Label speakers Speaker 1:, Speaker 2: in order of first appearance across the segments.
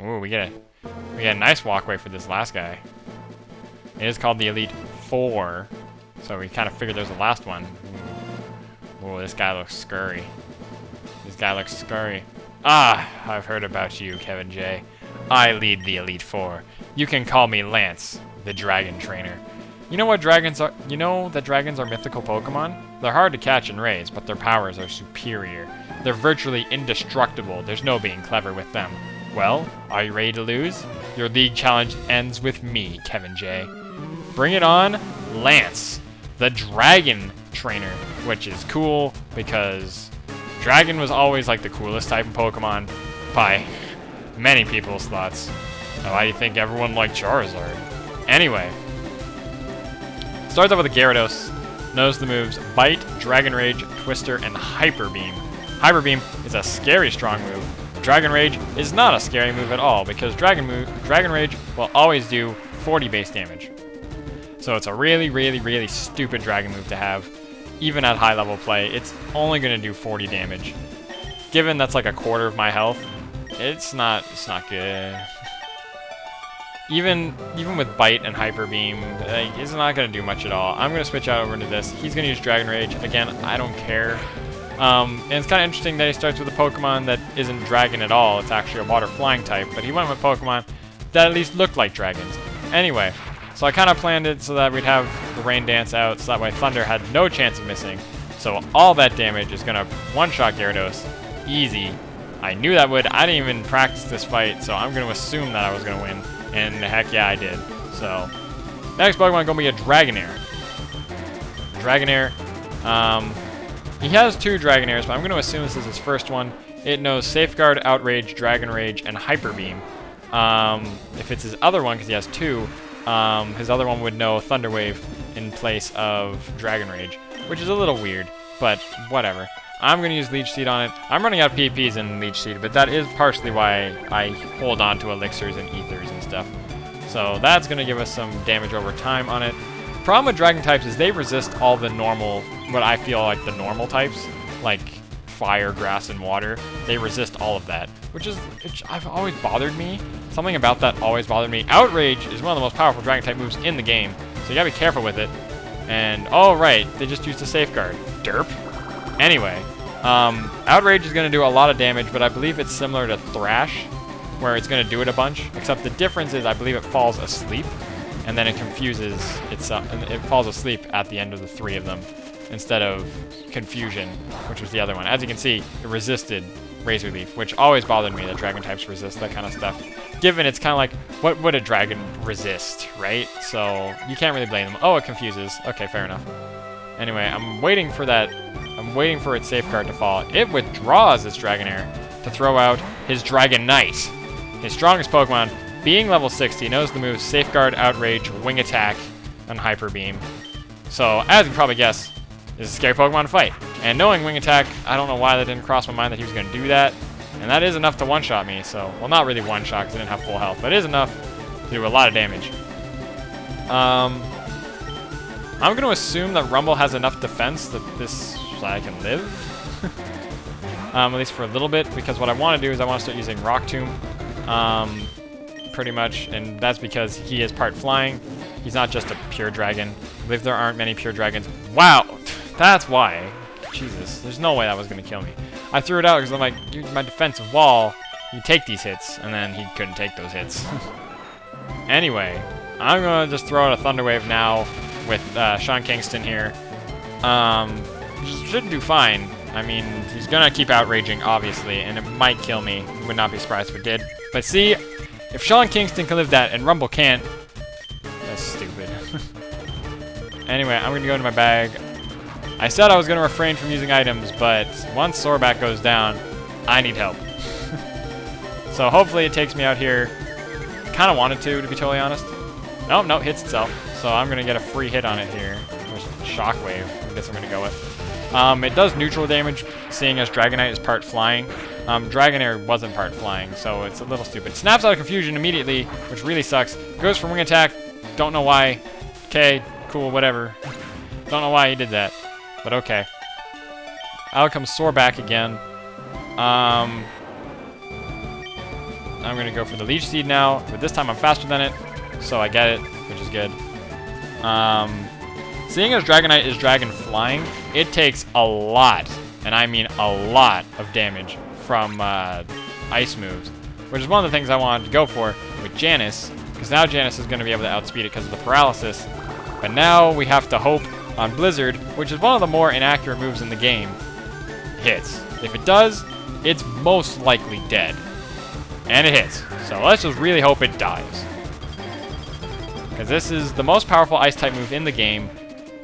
Speaker 1: Ooh, we get a nice walkway for this last guy. It is called the Elite Four, so we kind of figured there's the last one. Ooh, this guy looks scurry. This guy looks scurry. Ah, I've heard about you, Kevin J. I lead the Elite Four. You can call me Lance, the Dragon Trainer. You know what dragons are? You know that dragons are mythical Pokemon? They're hard to catch and raise, but their powers are superior. They're virtually indestructible. There's no being clever with them. Well, are you ready to lose? Your league challenge ends with me, Kevin J. Bring it on, Lance, the Dragon Trainer, which is cool because Dragon was always like the coolest type of Pokemon by many people's thoughts. Why do you think everyone liked Charizard? Anyway, starts off with a Gyarados. Knows the moves Bite, Dragon Rage, Twister, and Hyper Beam. Hyper Beam is a scary strong move. Dragon Rage is not a scary move at all because Dragon Rage will always do 40 base damage. So it's a really, really, really stupid Dragon move to have. Even at high level play, it's only going to do 40 damage. Given that's like a quarter of my health, it's not good. Even with Bite and Hyper Beam, like, it's not going to do much at all. I'm going to switch out over into this. He's going to use Dragon Rage. Again, I don't care. And it's kind of interesting that he starts with a Pokemon that isn't Dragon at all. It's actually a Water Flying type, but he went with Pokemon that at least looked like dragons. Anyway, so I kind of planned it so that we'd have the Rain Dance out, so that way Thunder had no chance of missing. So all that damage is going to one-shot Gyarados. Easy. I knew that would. I didn't even practice this fight, so I'm going to assume that I was going to win. And heck yeah, I did. So, next Pokemon going to be a Dragonair. Dragonair. He has two Dragonairs, but I'm going to assume this is his first one. It knows Safeguard, Outrage, Dragon Rage, and Hyper Beam. If it's his other one, because he has two, his other one would know Thunder Wave in place of Dragon Rage, which is a little weird, but whatever. I'm going to use Leech Seed on it. I'm running out of PPs in Leech Seed, but that is partially why I hold on to Elixirs and Ethers and stuff. So that's going to give us some damage over time on it. Problem with Dragon types is they resist all the normal, what I feel like the normal types, like Fire, Grass, and Water. They resist all of that, which I've always bothered me. Something about that always bothered me. Outrage is one of the most powerful Dragon type moves in the game, so you gotta be careful with it. And, oh right, they just used a Safeguard. Derp. Anyway, Outrage is going to do a lot of damage, but I believe it's similar to Thrash, where it's going to do it a bunch, except the difference is I believe it falls asleep, and then it confuses itself, and it falls asleep at the end of the three of them, instead of Confusion, which was the other one. As you can see, it resisted Razor Leaf, which always bothered me that Dragon types resist that kind of stuff, given it's kind of like, what would a Dragon resist, right? So, you can't really blame them. Oh, it confuses. Okay, fair enough. Anyway, I'm waiting for its Safeguard to fall. It withdraws its Dragonair to throw out his Dragonite. His strongest Pokemon, being level 60, knows the moves Safeguard, Outrage, Wing Attack, and Hyper Beam. So, as you can probably guess, this is a scary Pokemon to fight. And knowing Wing Attack, I don't know why that didn't cross my mind that he was going to do that. And that is enough to one-shot me, so... Well, not really one-shot because I didn't have full health, but it is enough to do a lot of damage. I'm going to assume that Rumble has enough defense that I can live. At least for a little bit, because what I want to do is I want to start using Rock Tomb. Pretty much, and that's because he is part flying. He's not just a pure dragon. I believe there aren't many pure dragons. Wow! That's why. Jesus, there's no way that was going to kill me. I threw it out because I'm like, my defensive wall, you take these hits, and then he couldn't take those hits. Anyway, I'm going to just throw out a Thunder Wave now with Sean Kingston here. Should do fine. I mean, he's going to keep outraging, obviously, and it might kill me. Would not be surprised if it did. But see, if Sean Kingston can live that and Rumble can't, that's stupid. Anyway, I'm going to go into my bag. I said I was going to refrain from using items, but once Sorback goes down, I need help. So hopefully it takes me out here. Kind of wanted to be totally honest. Nope, no, hits itself. So I'm going to get a free hit on it here. Shockwave, I guess I'm going to go with. It does neutral damage, seeing as Dragonite is part flying. Dragonair wasn't part flying, so it's a little stupid. Snaps out of Confusion immediately, which really sucks. Goes for Wing Attack, don't know why. Okay, cool, whatever. Don't know why he did that, but okay. Out comes Sorback again. I'm going to go for the Leech Seed now, but this time I'm faster than it, so I get it, which is good. Seeing as Dragonite is Dragon Flying, it takes a lot, and I mean a lot, of damage from ice moves, which is one of the things I wanted to go for with Janice, because now Janice is going to be able to outspeed it because of the paralysis. But now we have to hope on Blizzard, which is one of the more inaccurate moves in the game, hits. If it does, it's most likely dead. And it hits. So let's just really hope it dies. Because this is the most powerful Ice-type move in the game.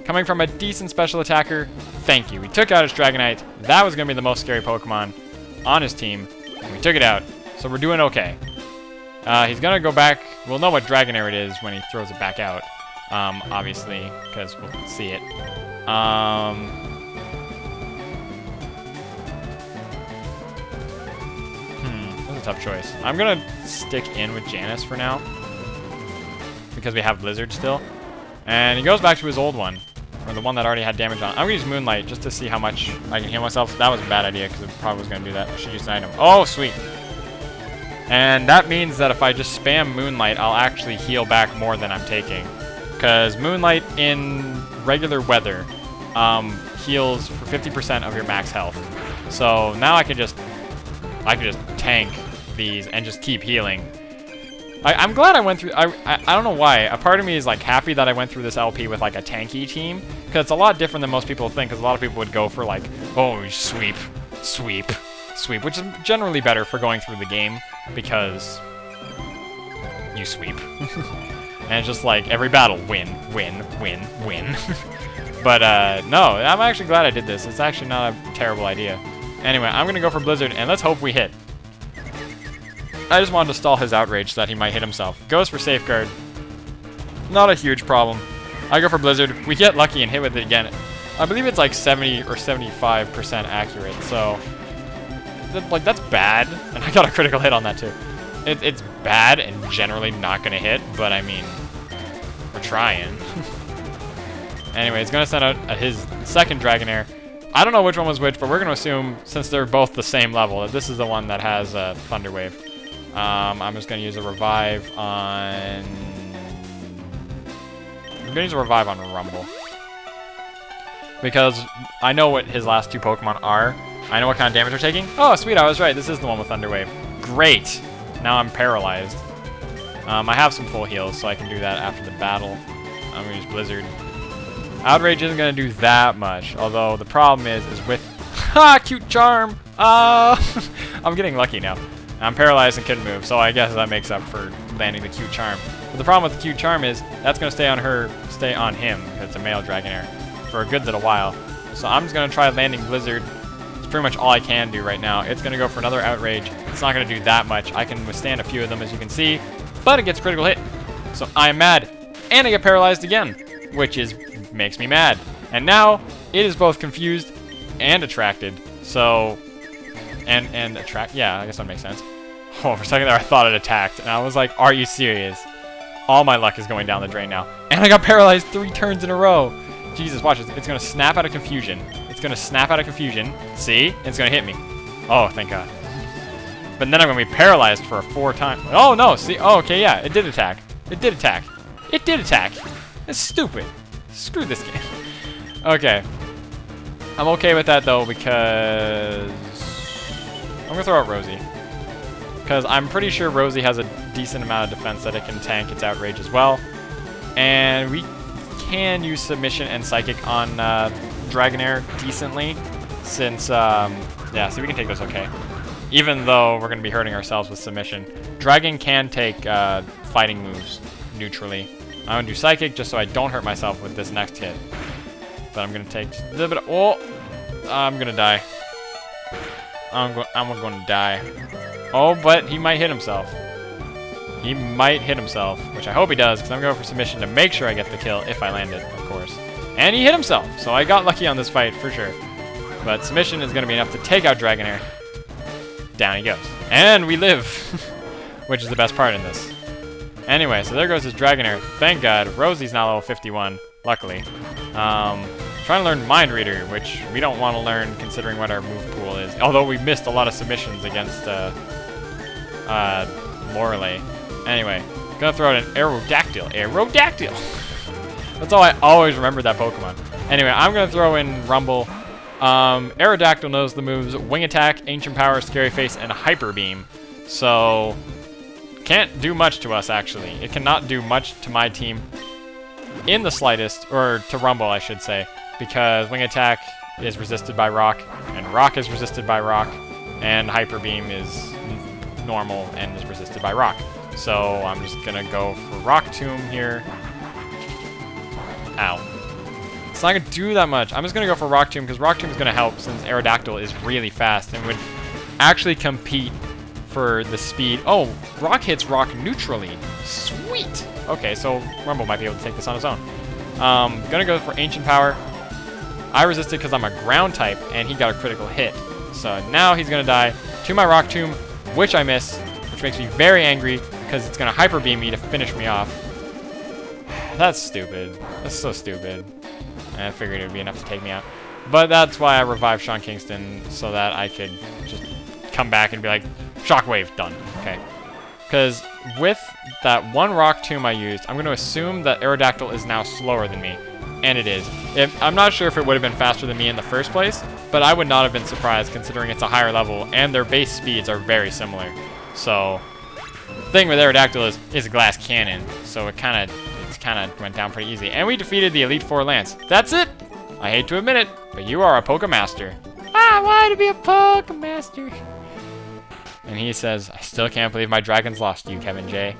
Speaker 1: Coming from a decent special attacker, thank you. We took out his Dragonite. That was going to be the most scary Pokemon on his team. And we took it out. So we're doing okay. He's going to go back. We'll know what Dragonair it is when he throws it back out. Obviously, because we'll see it. That's a tough choice. I'm going to stick in with Janice for now, because we have Blizzard still. And he goes back to his old one, or the one that already had damage on. I'm going to use Moonlight just to see how much I can heal myself. That was a bad idea, because it probably was going to do that. I should use an item. Oh, sweet. And that means that if I just spam Moonlight, I'll actually heal back more than I'm taking. Because Moonlight in regular weather heals for 50% of your max health. So now I can just tank these and just keep healing. I'm glad I went through. I don't know why. A part of me is like happy that I went through this LP with like a tanky team, because it's a lot different than most people think. Because a lot of people would go for like, oh, sweep, sweep, sweep, which is generally better for going through the game because you sweep. And it's just like every battle, win, win, win, win. But no, I'm actually glad I did this. It's actually not a terrible idea. Anyway, I'm gonna go for Blizzard and let's hope we hit. I just wanted to stall his Outrage so that he might hit himself. Goes for Safeguard. Not a huge problem. I go for Blizzard. We get lucky and hit with it again. I believe it's like 70 or 75% accurate, so like that's bad. And I got a critical hit on that too. It's bad and generally not gonna hit, but I mean, we're trying. Anyway, it's gonna send out his second Dragonair. I don't know which one was which, but we're gonna assume, since they're both the same level, that this is the one that has Thunder Wave. I'm just gonna use a revive on. I'm gonna use a revive on Rumble because I know what his last two Pokemon are. I know what kind of damage they're taking. Oh, sweet! I was right. This is the one with Thunder Wave. Great. Now I'm paralyzed. I have some full heals, so I can do that after the battle. I'm gonna use Blizzard. Outrage isn't gonna do that much, although the problem is with cute charm. I'm getting lucky now. I'm paralyzed and couldn't move, so I guess that makes up for landing the cute charm. But the problem with the cute charm is that's gonna stay on him, because it's a male Dragonair, for a good little while. So I'm just gonna try landing Blizzard. It's pretty much all I can do right now. It's gonna go for another Outrage. It's not gonna do that much. I can withstand a few of them, as you can see, but it gets critical hit. So I'm mad, and I get paralyzed again, which makes me mad. And now it is both confused and attracted. So and attract. Yeah, I guess that makes sense. Oh, for a second there, I thought it attacked, and I was like, "Are you serious?" All my luck is going down the drain now, and I got paralyzed 3 turns in a row. Jesus, watch this. It's gonna snap out of confusion. It's gonna snap out of confusion. See? It's gonna hit me. Oh, thank God. But then I'm gonna be paralyzed for 4 times. Oh no! See? Oh, okay, yeah. It did attack. It did attack. It did attack. It's stupid. Screw this game. Okay. I'm okay with that though because I'm gonna throw out Rosie. Because I'm pretty sure Rosie has a decent amount of defense that it can tank its Outrage as well. And we can use Submission and Psychic on Dragonair decently. Since, yeah, so we can take this okay. Even though we're going to be hurting ourselves with Submission. Dragon can take fighting moves neutrally. I'm going to do Psychic just so I don't hurt myself with this next hit. But I'm going to take a little bit of... Oh! I'm going to die. I'm going to die. Oh, but he might hit himself. He might hit himself, which I hope he does, because I'm going for Submission to make sure I get the kill if I land it, of course. And he hit himself, so I got lucky on this fight for sure. But Submission is going to be enough to take out Dragonair. Down he goes. And we live, which is the best part in this. Anyway, so there goes his Dragonair. Thank God. Rosie's now level 51, luckily. Trying to learn Mind Reader, which we don't want to learn considering what our move pool is. Although we missed a lot of submissions against Lorelei. Anyway, gonna throw out an Aerodactyl. Aerodactyl! That's all I always remember that Pokemon. Anyway, I'm gonna throw in Rumble. Aerodactyl knows the moves Wing Attack, Ancient Power, Scary Face, and Hyper Beam. So, can't do much to us, actually. It cannot do much to my team in the slightest, or to Rumble, I should say, because Wing Attack is resisted by Rock, and Rock is resisted by Rock, and Hyper Beam is normal and is resisted by Rock. So, I'm just gonna go for Rock Tomb here. Ow. It's not going to do that much. I'm just going to go for Rock Tomb because Rock Tomb is going to help since Aerodactyl is really fast and would actually compete for the speed. Oh, Rock hits Rock neutrally. Sweet. Okay, so Rumble might be able to take this on his own. Going to go for Ancient Power. I resisted because I'm a ground type and he got a critical hit. So now he's going to die to my Rock Tomb, which I miss, which makes me very angry because it's going to Hyper Beam me to finish me off. That's stupid. That's so stupid. I figured it would be enough to take me out. But that's why I revived Sean Kingston, so that I could just come back and be like, Shockwave, done. Okay. Because with that one Rock Tomb I used, I'm going to assume that Aerodactyl is now slower than me. And it is. I'm not sure if it would have been faster than me in the first place, but I would not have been surprised considering it's a higher level, and their base speeds are very similar. So, the thing with Aerodactyl is a glass cannon, so it kind of went down pretty easy. And we defeated the Elite Four Lance. That's it! I hate to admit it, but you are a Pokemaster. I wanted to be a Pokemaster. And he says, I still can't believe my dragons lost to you, Kevin J.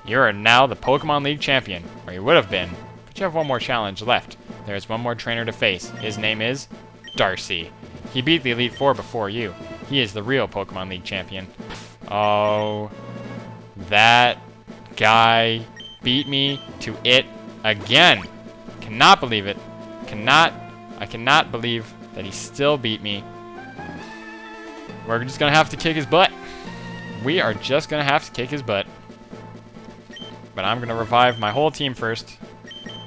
Speaker 1: You are now the Pokemon League champion, or you would have been. But you have one more challenge left. There is one more trainer to face. His name is Darcy. He beat the Elite Four before you. He is the real Pokemon League champion. Oh, that guy beat me to it again. Cannot believe it. I cannot believe that he still beat me. We're just gonna have to kick his butt. We are just gonna have to kick his butt. But I'm gonna revive my whole team first.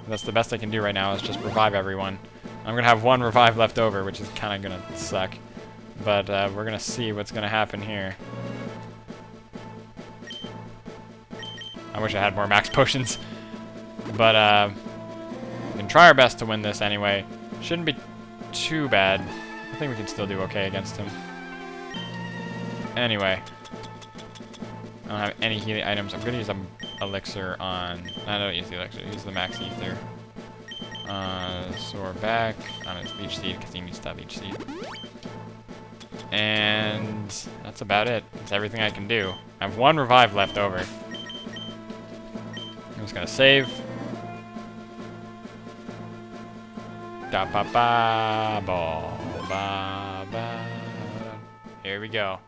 Speaker 1: That's the best I can do right now, is just revive everyone. I'm gonna have one revive left over, which is kinda gonna suck. But we're gonna see what's gonna happen here. I wish I had more max potions. But, we can try our best to win this anyway. Shouldn't be too bad. I think we can still do okay against him. Anyway. I don't have any healing items. I'm going to use an elixir on... I don't use the elixir. Use the max ether. So we're back on his leech seed because he needs that leech seed. And that's about it. That's everything I can do. I have one revive left over. I'm just gonna save. Da ba ba ba ba ba. Here we go.